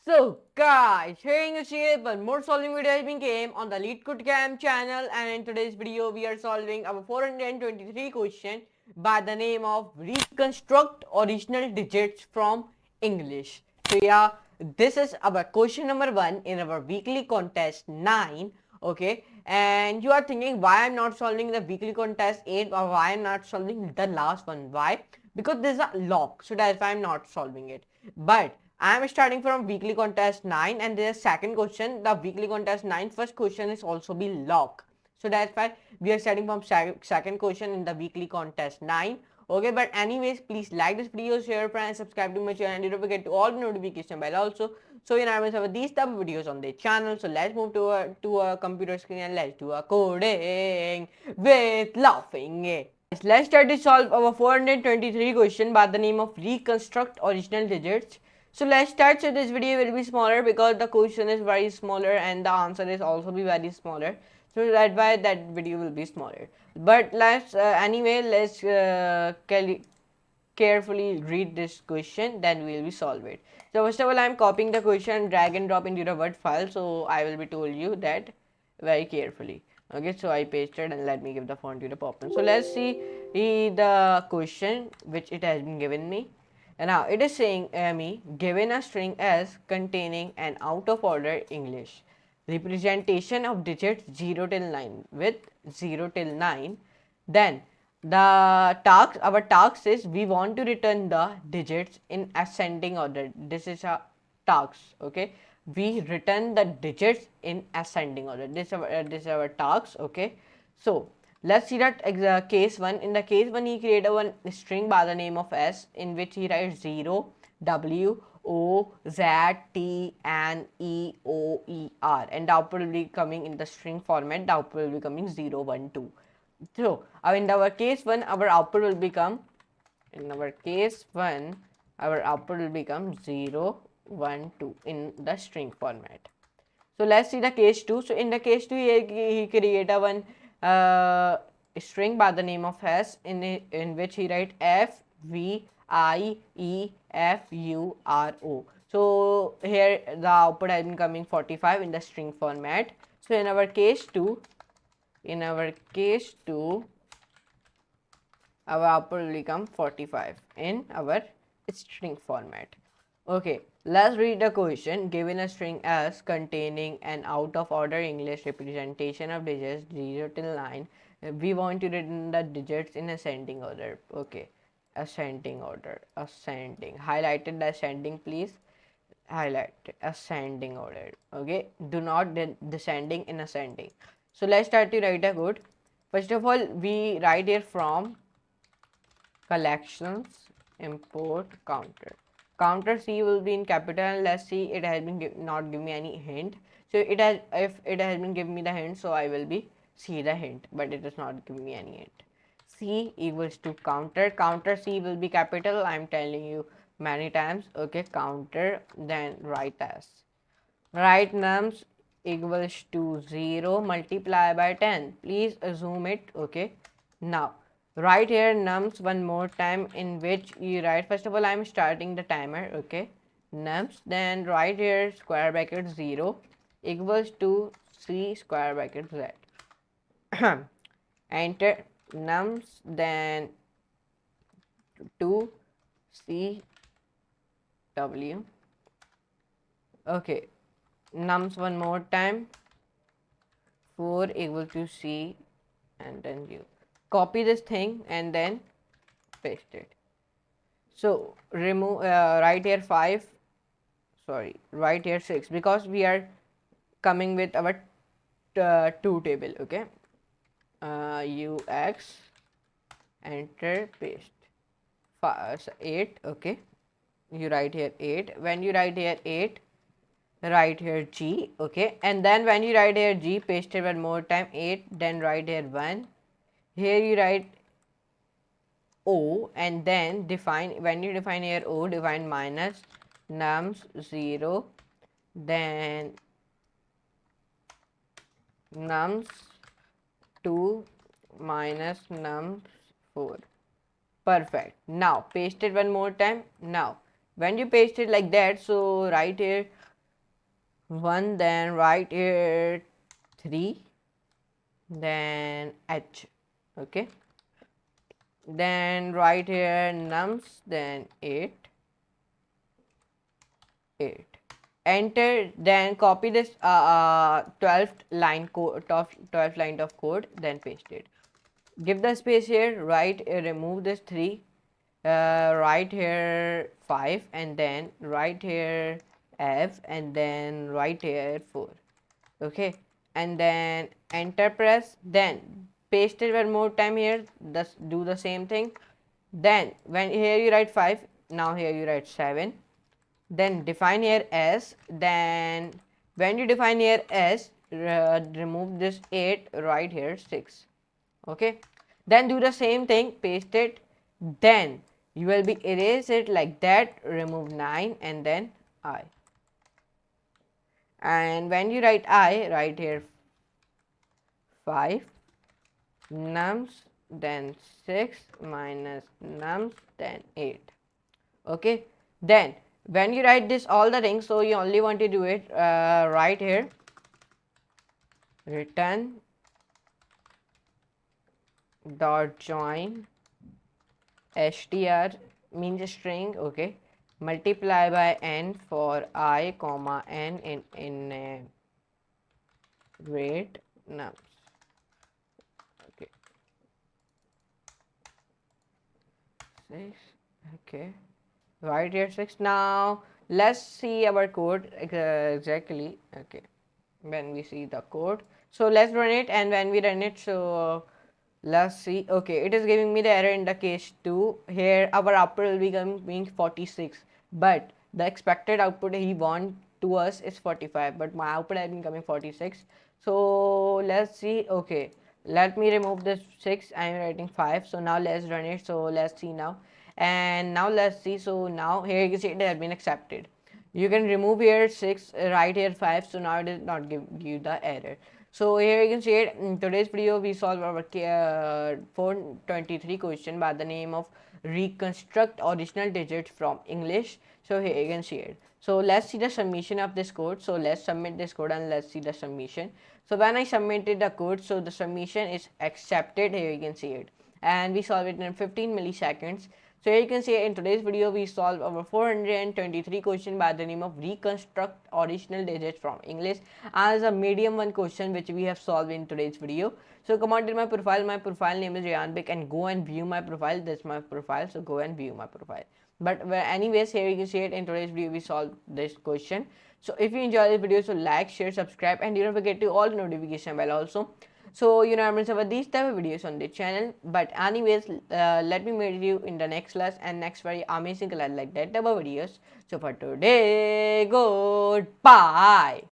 So guys, hearing us here, but more solving video has been came on the LeetCode channel, and in today's video we are solving our 423 question by the name of reconstruct original digits from English. So yeah, this is our question number 1 in our weekly contest 9. Okay, and you are thinking why I'm not solving the weekly contest 8 or why I'm not solving the last one. Why? Because there's a lock, so that's why I'm not solving it. But I am starting from weekly contest 9, and there's second question. The weekly contest 9 first question is also be lock. So that's why we are starting from second question in the weekly contest 9. Okay, but anyways, please like this video, share, friends, subscribe to my channel, and don't forget to all the notification bell also. So you never miss these type of videos on the channel. So let's move to a computer screen and let's do a coding with laughing. Let's try to solve our 423 question by the name of reconstruct original digits. So let's start. So this video will be smaller because the question is very smaller and the answer is also be very smaller. So that's why that video will be smaller. But let's carefully read this question, then we will solve it. So first of all, I am copying the question, drag and drop into the Word file. So I will be told you that very carefully. Okay, so I pasted and let me give the font to the pop. So let's see the question which it has been given me. And now it is saying me given a string S containing an out of order English representation of digits 0 till 9 with 0 till 9, then the task, our task is we want to return the digits in ascending order. This is a task. Okay, we return the digits in ascending order. This is our task. Okay, so let's see that case 1. In the case 1, he created one string by the name of S in which he writes 0 W O Z T N E O E R, and the output will be coming in the string format. The output will be coming 0 1 2. So in our case 1, our output will become, in our case 1, our output will become 0 1 2 in the string format. So let's see the case 2. So in the case 2, he created one string by the name of S in which he write F V I E F U R O. So here the output has been coming 45 in the string format. So in our case 2, our output will become 45 in our string format. Okay, let's read the question. Given a string S containing an out of order English representation of digits 0 till 9, we want to return the digits in ascending order. Okay, ascending order, ascending. Highlighted the ascending, please. Highlight ascending order. Okay, do not descending in ascending. So let's start to write a code. First of all, we write here from collections import counter C will be in capital, and let's see, it has been not give me any hint. So it has, if it has been giving me the hint, so I will be see the hint, but it is not giving me any hint. C equals to counter C will be capital, I am telling you many times. Okay, counter, then write as write nums equals to 0 multiply by 10. Please assume it. Okay, now write here nums one more time in which you write, first of all, I'm starting the timer. Okay, nums, then write here square bracket 0 equals to C square bracket Z. Enter nums, then 2 C W. Okay, nums one more time, 4 equal to C, and then you copy this thing and then paste it. So remove write here 5, sorry, write here 6 because we are coming with our 2 table. Okay, UX, enter, paste 8. Okay, you write here 8. When you write here 8, write here G. Okay, and then when you write here G, paste it one more time 8, then write here 1. Here you write O, and then define, when you define here O, define minus nums 0, then nums 2 minus nums 4. Perfect. Now paste it one more time. Now when you paste it like that, so write here 1, then right here 3, then h. Okay, then right here nums, then 8, 8. Enter, then copy this 12th line code, top 12th line of code, then paste it. Give the space here, right, remove this 3, right here 5, and then right here f, and then right here 4. Okay, and then enter press, then paste it one more time here, just do the same thing. Then when here you write 5, now here you write 7, then define here s, then when you define here s, remove this 8, right here 6. Okay, then do the same thing, paste it, then you will be erase it like that, remove 9, and then I. And when you write I, write here 5 nums, then 6 minus nums, then 8. Okay, then when you write this all the things, so you only want to do it right here, return dot join str means string. Okay, multiply by n for I comma n in rate nums. Okay, 6. Okay, right here 6. Now let's see our code exactly. Okay, when we see the code, so let's run it, and when we run it, so let's see. Okay, it is giving me the error in the case 2. Here our output will be being 46, but the expected output he want to us is 45, but my output has been coming 46. So let's see. Okay, let me remove this 6. I am writing 5, so now let's run it. So let's see now, and now let's see. So now here you can see it has been accepted. You can remove here 6, right here 5, so now it is not give you the error. So here you can see it. In today's video we solve our 423 question by the name of reconstruct original digits from English. So here you can see it. So let's see the submission of this code. So let's submit this code and let's see the submission. So when I submitted the code, so the submission is accepted. Here you can see it, and we solve it in 15 milliseconds. So here you can see in today's video we solve our 423 question by the name of reconstruct original digits from English as a medium one question which we have solved in today's video. So come on to my profile. My profile name is Rayyan, and go and view my profile. That's my profile. So go and view my profile. But anyways, here you can see it in today's video we solved this question. So if you enjoy this video, so like, share, subscribe, and don't forget to all notification bell also. So I'm going to cover these type of videos on the channel. But anyways, let me meet you in the next class and next very amazing class like that type of videos. So for today, goodbye.